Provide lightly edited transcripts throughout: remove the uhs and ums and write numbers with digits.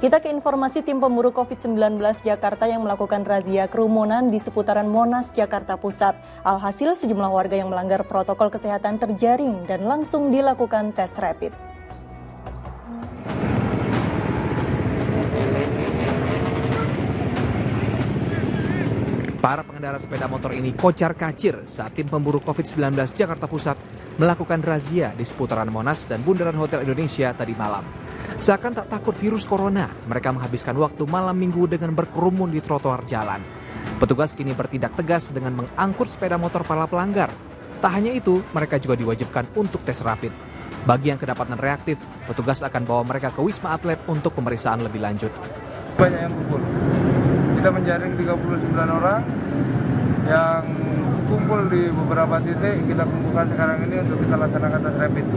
Kita ke informasi tim pemburu COVID-19 Jakarta yang melakukan razia kerumunan di seputaran Monas, Jakarta Pusat. Alhasil sejumlah warga yang melanggar protokol kesehatan terjaring dan langsung dilakukan tes rapid. Para pengendara sepeda motor ini kocar-kacir saat tim pemburu COVID-19 Jakarta Pusat melakukan razia di seputaran Monas dan Bundaran Hotel Indonesia tadi malam. Seakan tak takut virus corona, mereka menghabiskan waktu malam minggu dengan berkerumun di trotoar jalan. Petugas kini bertindak tegas dengan mengangkut sepeda motor para pelanggar. Tak hanya itu, mereka juga diwajibkan untuk tes rapid. Bagi yang kedapatan reaktif, petugas akan bawa mereka ke Wisma Atlet untuk pemeriksaan lebih lanjut. Banyak yang kumpul. Kita menjaring 39 orang yang kumpul di beberapa titik, kita kumpulkan sekarang ini untuk kita laksanakan tes rapid.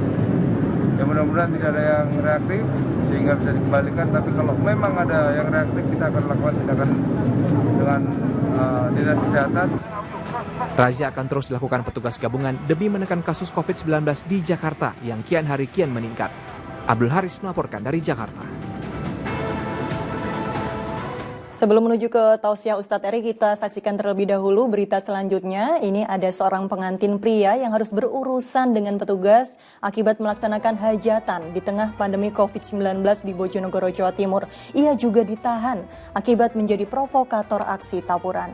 Ya mudah-mudahan tidak ada yang reaktif sehingga bisa dikembalikan, tapi kalau memang ada yang reaktif kita akan lakukan tindakan dengan dinas kesehatan. Razia akan terus dilakukan petugas gabungan demi menekan kasus COVID-19 di Jakarta yang kian hari kian meningkat. Abdul Haris melaporkan dari Jakarta. Sebelum menuju ke tausiah Ustadz Eri, kita saksikan terlebih dahulu berita selanjutnya. Ini ada seorang pengantin pria yang harus berurusan dengan petugas akibat melaksanakan hajatan di tengah pandemi COVID-19 di Bojonegoro, Jawa Timur. Ia juga ditahan akibat menjadi provokator aksi tawuran.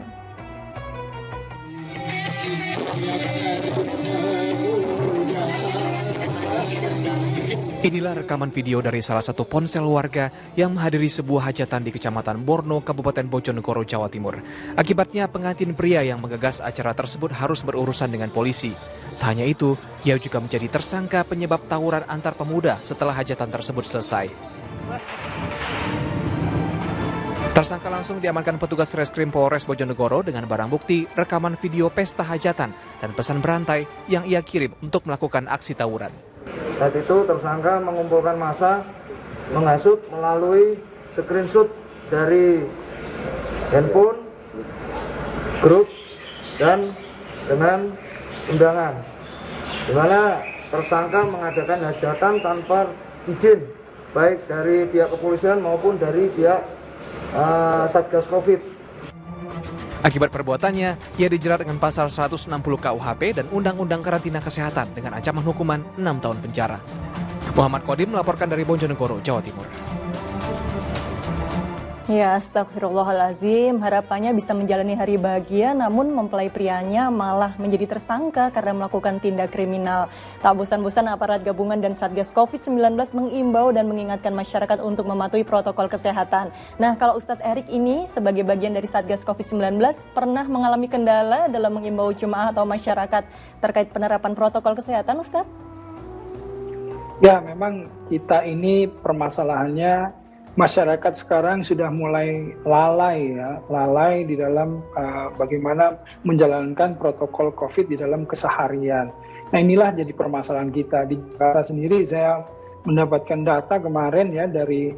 Inilah rekaman video dari salah satu ponsel warga yang menghadiri sebuah hajatan di Kecamatan Borno, Kabupaten Bojonegoro, Jawa Timur. Akibatnya pengantin pria yang menggagas acara tersebut harus berurusan dengan polisi. Tak hanya itu, ia juga menjadi tersangka penyebab tawuran antar pemuda setelah hajatan tersebut selesai. Tersangka langsung diamankan petugas Reskrim Polres Bojonegoro dengan barang bukti rekaman video pesta hajatan dan pesan berantai yang ia kirim untuk melakukan aksi tawuran. Saat itu tersangka mengumpulkan massa, menghasut melalui screenshot dari handphone, grup, dan dengan undangan. Di mana tersangka mengadakan hajatan tanpa izin, baik dari pihak kepolisian maupun dari pihak Satgas Covid. Akibat perbuatannya, ia dijerat dengan pasal 160 KUHP dan Undang-Undang Karantina Kesehatan dengan ancaman hukuman 6 tahun penjara. Muhammad Kodim melaporkan dari Bojonegoro, Jawa Timur. Ya, astagfirullahalazim. Harapannya bisa menjalani hari bahagia, namun mempelai prianya malah menjadi tersangka karena melakukan tindak kriminal. Tak bosan-bosan aparat gabungan dan Satgas COVID-19 mengimbau dan mengingatkan masyarakat untuk mematuhi protokol kesehatan. Nah, kalau Ustadz Erik ini sebagai bagian dari Satgas COVID-19 pernah mengalami kendala dalam mengimbau jemaah atau masyarakat terkait penerapan protokol kesehatan, Ustadz? Ya, memang kita ini permasalahannya masyarakat sekarang sudah mulai lalai di dalam bagaimana menjalankan protokol COVID di dalam keseharian. Nah, inilah jadi permasalahan kita di Jakarta sendiri. Saya mendapatkan data kemarin ya dari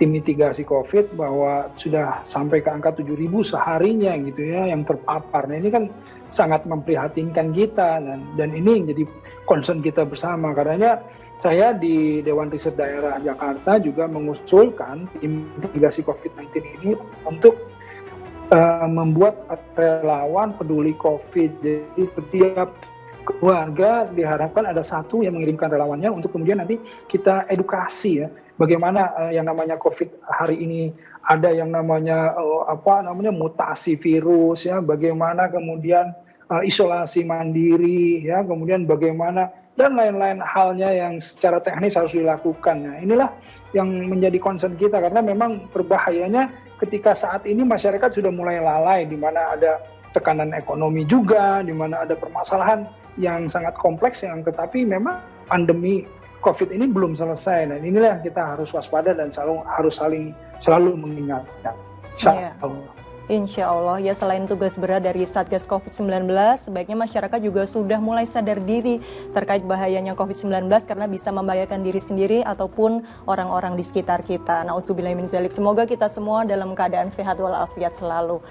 tim mitigasi COVID bahwa sudah sampai ke angka 7.000 seharinya gitu ya yang terpapar. Nah, ini kan sangat memprihatinkan kita dan ini jadi concern kita bersama. Karenanya saya di Dewan Riset Daerah Jakarta juga mengusulkan tim mitigasi COVID-19 ini untuk membuat relawan peduli COVID. Jadi setiap keluarga diharapkan ada satu yang mengirimkan relawannya untuk kemudian nanti kita edukasi ya. Bagaimana yang namanya COVID hari ini ada yang namanya mutasi virus ya, bagaimana kemudian isolasi mandiri ya, kemudian bagaimana dan lain-lain halnya yang secara teknis harus dilakukan. Nah, inilah yang menjadi concern kita karena memang berbahayanya ketika saat ini masyarakat sudah mulai lalai di mana ada tekanan ekonomi juga, di mana ada permasalahan yang sangat kompleks yang tetapi memang pandemi COVID ini belum selesai. Dan inilah kita harus waspada dan selalu mengingatkan. Insya Allah ya, selain tugas berat dari Satgas COVID-19, sebaiknya masyarakat juga sudah mulai sadar diri terkait bahayanya COVID-19 karena bisa membahayakan diri sendiri ataupun orang-orang di sekitar kita. Na'udzubillahi min dzalik. Semoga kita semua dalam keadaan sehat walafiat selalu.